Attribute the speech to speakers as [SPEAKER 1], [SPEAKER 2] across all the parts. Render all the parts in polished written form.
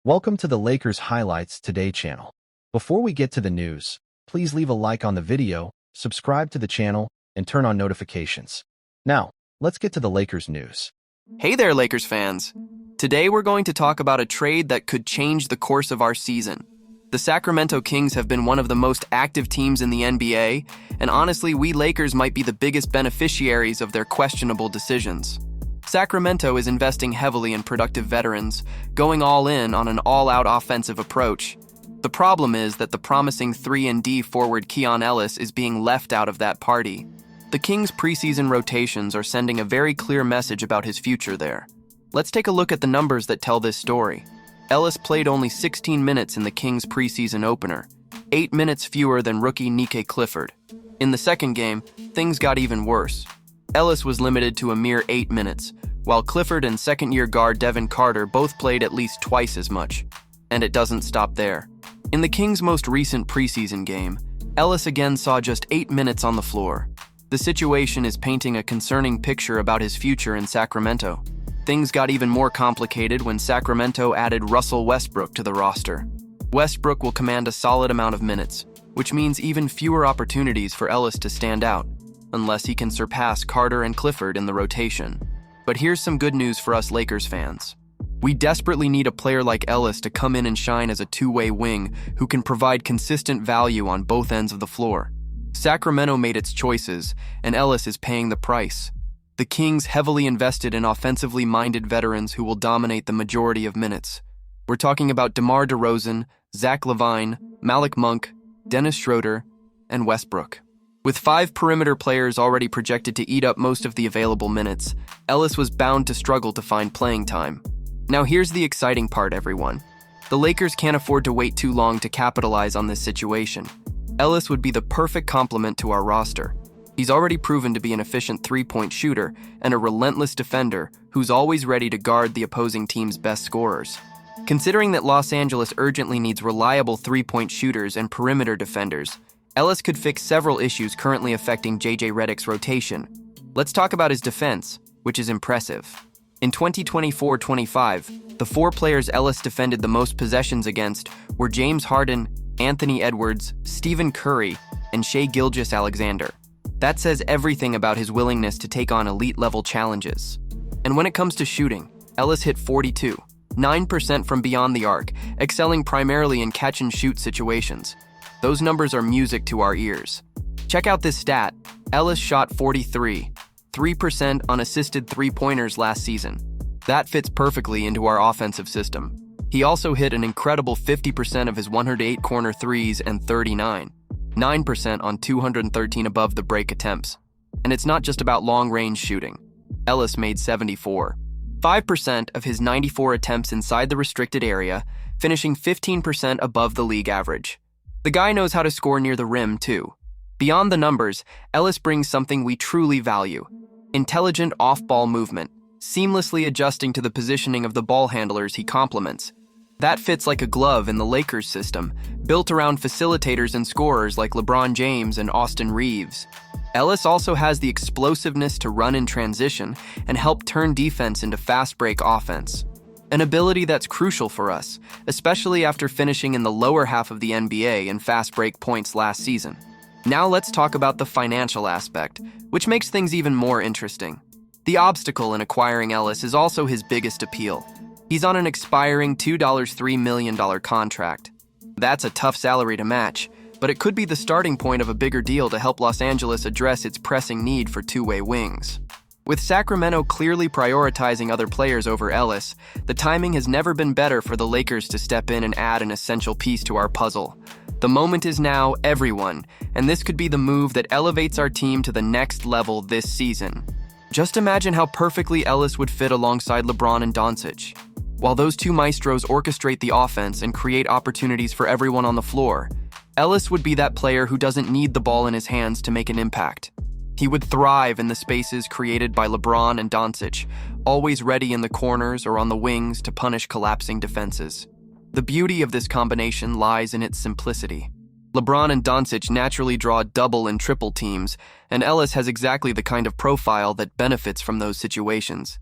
[SPEAKER 1] Welcome to the Lakers Highlights Today channel. Before we get to the news, please leave a like on the video, subscribe to the channel, and turn on notifications. Now, let's get to the Lakers news.
[SPEAKER 2] Hey there, Lakers fans. Today we're going to talk about a trade that could change the course of our season. The Sacramento Kings have been one of the most active teams in the NBA, and honestly, we Lakers might be the biggest beneficiaries of their questionable decisions. Sacramento is investing heavily in productive veterans, going all in on an all-out offensive approach. The problem is that the promising 3-and-D forward Keon Ellis is being left out of that party. The Kings' preseason rotations are sending a very clear message about his future there. Let's take a look at the numbers that tell this story. Ellis played only 16 minutes in the Kings' preseason opener, 8 minutes fewer than rookie Nike Clifford. In the second game, things got even worse. Ellis was limited to a mere 8 minutes, while Clifford and second-year guard Devin Carter both played at least twice as much. And it doesn't stop there. In the Kings' most recent preseason game, Ellis again saw just 8 minutes on the floor. The situation is painting a concerning picture about his future in Sacramento. Things got even more complicated when Sacramento added Russell Westbrook to the roster. Westbrook will command a solid amount of minutes, which means even fewer opportunities for Ellis to stand out, unless he can surpass Carter and Clifford in the rotation. But here's some good news for us Lakers fans. We desperately need a player like Ellis to come in and shine as a two-way wing who can provide consistent value on both ends of the floor. Sacramento made its choices, and Ellis is paying the price. The Kings heavily invested in offensively minded veterans who will dominate the majority of minutes. We're talking about DeMar DeRozan, Zach LaVine, Malik Monk, Dennis Schroeder, and Westbrook. With 5 perimeter players already projected to eat up most of the available minutes, Ellis was bound to struggle to find playing time. Now here's the exciting part, everyone. The Lakers can't afford to wait too long to capitalize on this situation. Ellis would be the perfect complement to our roster. He's already proven to be an efficient three-point shooter and a relentless defender who's always ready to guard the opposing team's best scorers. Considering that Los Angeles urgently needs reliable three-point shooters and perimeter defenders, Ellis could fix several issues currently affecting JJ Redick's rotation. Let's talk about his defense, which is impressive. In 2024-25, the 4 players Ellis defended the most possessions against were James Harden, Anthony Edwards, Stephen Curry, and Shai Gilgeous-Alexander. That says everything about his willingness to take on elite-level challenges. And when it comes to shooting, Ellis hit 9% from beyond the arc, excelling primarily in catch-and-shoot situations. Those numbers are music to our ears. Check out this stat. Ellis shot 3% on assisted three-pointers last season. That fits perfectly into our offensive system. He also hit an incredible 50% of his 108 corner threes and 9% on 213 above the break attempts. And it's not just about long-range shooting. Ellis made 5% of his 94 attempts inside the restricted area, finishing 15% above the league average. The guy knows how to score near the rim, too. Beyond the numbers, Ellis brings something we truly value: intelligent off-ball movement, seamlessly adjusting to the positioning of the ball handlers he complements. That fits like a glove in the Lakers system, built around facilitators and scorers like LeBron James and Austin Reeves. Ellis also has the explosiveness to run in transition and help turn defense into fast-break offense. An ability that's crucial for us, especially after finishing in the lower half of the NBA in fast-break points last season. Now let's talk about the financial aspect, which makes things even more interesting. The obstacle in acquiring Ellis is also his biggest appeal. He's on an expiring $3 million contract. That's a tough salary to match, but it could be the starting point of a bigger deal to help Los Angeles address its pressing need for two-way wings. With Sacramento clearly prioritizing other players over Ellis, the timing has never been better for the Lakers to step in and add an essential piece to our puzzle. The moment is now, everyone, and this could be the move that elevates our team to the next level this season. Just imagine how perfectly Ellis would fit alongside LeBron and Doncic. While those two maestros orchestrate the offense and create opportunities for everyone on the floor, Ellis would be that player who doesn't need the ball in his hands to make an impact. He would thrive in the spaces created by LeBron and Doncic, always ready in the corners or on the wings to punish collapsing defenses. The beauty of this combination lies in its simplicity. LeBron and Doncic naturally draw double and triple teams, and Ellis has exactly the kind of profile that benefits from those situations.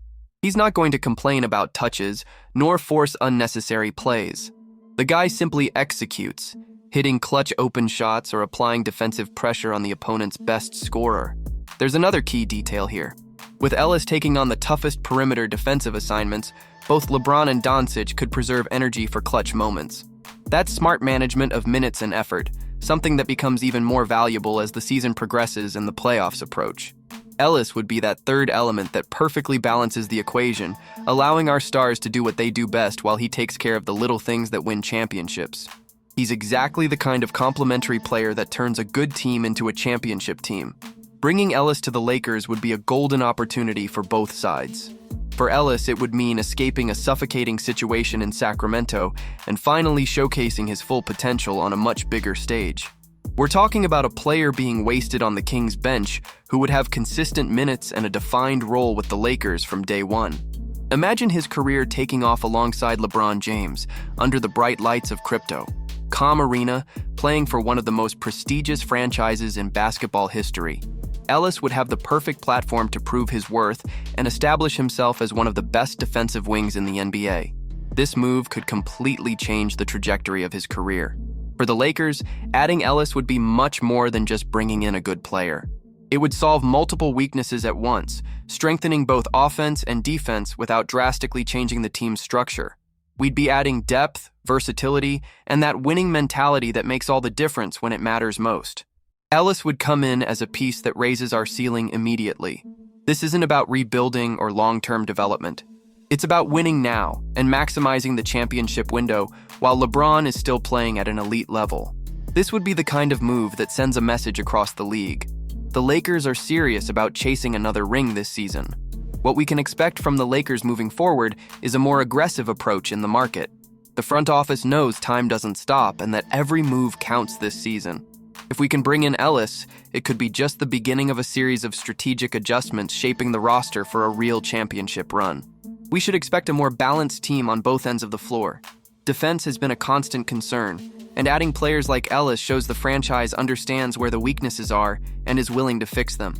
[SPEAKER 2] He's not going to complain about touches, nor force unnecessary plays. The guy simply executes, hitting clutch open shots or applying defensive pressure on the opponent's best scorer. There's another key detail here. With Ellis taking on the toughest perimeter defensive assignments, both LeBron and Doncic could preserve energy for clutch moments. That's smart management of minutes and effort, something that becomes even more valuable as the season progresses and the playoffs approach. Ellis would be that third element that perfectly balances the equation, allowing our stars to do what they do best while he takes care of the little things that win championships. He's exactly the kind of complementary player that turns a good team into a championship team. Bringing Ellis to the Lakers would be a golden opportunity for both sides. For Ellis, it would mean escaping a suffocating situation in Sacramento and finally showcasing his full potential on a much bigger stage. We're talking about a player being wasted on the Kings bench who would have consistent minutes and a defined role with the Lakers from day one. Imagine his career taking off alongside LeBron James under the bright lights of crypto. Calm arena, playing for one of the most prestigious franchises in basketball history. Ellis would have the perfect platform to prove his worth and establish himself as one of the best defensive wings in the NBA. This move could completely change the trajectory of his career. For the Lakers, adding Ellis would be much more than just bringing in a good player. It would solve multiple weaknesses at once, strengthening both offense and defense without drastically changing the team's structure. We'd be adding depth, versatility, and that winning mentality that makes all the difference when it matters most. Ellis would come in as a piece that raises our ceiling immediately. This isn't about rebuilding or long-term development. It's about winning now and maximizing the championship window while LeBron is still playing at an elite level. This would be the kind of move that sends a message across the league. The Lakers are serious about chasing another ring this season. What we can expect from the Lakers moving forward is a more aggressive approach in the market. The front office knows time doesn't stop and that every move counts this season. If we can bring in Ellis, it could be just the beginning of a series of strategic adjustments shaping the roster for a real championship run. We should expect a more balanced team on both ends of the floor. Defense has been a constant concern, and adding players like Ellis shows the franchise understands where the weaknesses are and is willing to fix them.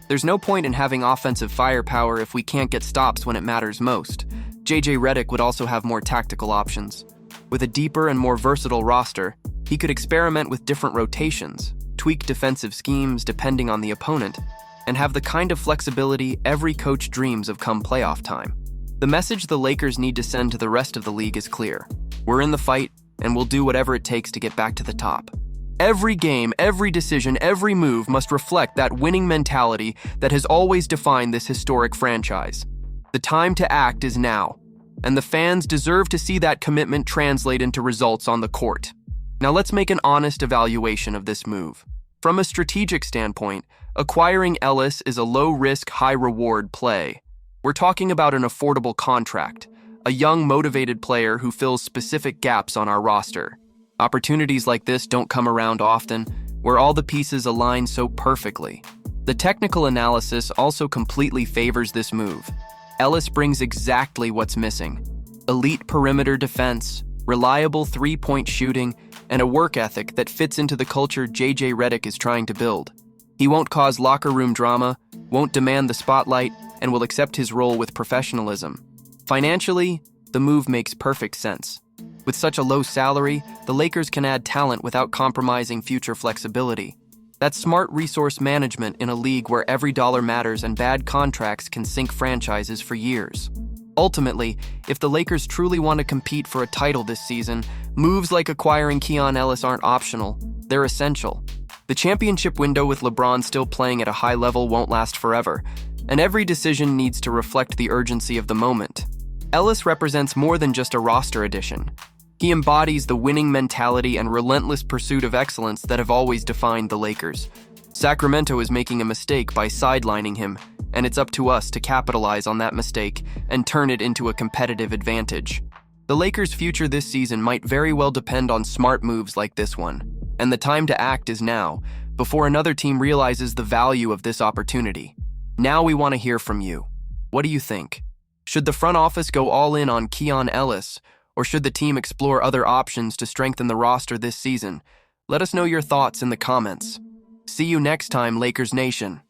[SPEAKER 2] There's no point in having offensive firepower if we can't get stops when it matters most. JJ Redick would also have more tactical options. With a deeper and more versatile roster, he could experiment with different rotations, tweak defensive schemes depending on the opponent, and have the kind of flexibility every coach dreams of come playoff time. The message the Lakers need to send to the rest of the league is clear. We're in the fight, and we'll do whatever it takes to get back to the top. Every game, every decision, every move must reflect that winning mentality that has always defined this historic franchise. The time to act is now, and the fans deserve to see that commitment translate into results on the court. Now let's make an honest evaluation of this move. From a strategic standpoint, acquiring Ellis is a low-risk, high-reward play. We're talking about an affordable contract, a young, motivated player who fills specific gaps on our roster. Opportunities like this don't come around often, where all the pieces align so perfectly. The technical analysis also completely favors this move. Ellis brings exactly what's missing: elite perimeter defense, reliable three-point shooting, and a work ethic that fits into the culture JJ Redick is trying to build. He won't cause locker room drama, won't demand the spotlight, and will accept his role with professionalism. Financially, the move makes perfect sense. With such a low salary, the Lakers can add talent without compromising future flexibility. That's smart resource management in a league where every dollar matters and bad contracts can sink franchises for years. Ultimately, if the Lakers truly want to compete for a title this season, moves like acquiring Keon Ellis aren't optional, they're essential. The championship window with LeBron still playing at a high level won't last forever, and every decision needs to reflect the urgency of the moment. Ellis represents more than just a roster addition. He embodies the winning mentality and relentless pursuit of excellence that have always defined the Lakers. Sacramento is making a mistake by sidelining him, and it's up to us to capitalize on that mistake and turn it into a competitive advantage. The Lakers' future this season might very well depend on smart moves like this one, and the time to act is now, before another team realizes the value of this opportunity. Now we want to hear from you. What do you think? Should the front office go all in on Keon Ellis, or should the team explore other options to strengthen the roster this season? Let us know your thoughts in the comments. See you next time, Lakers Nation.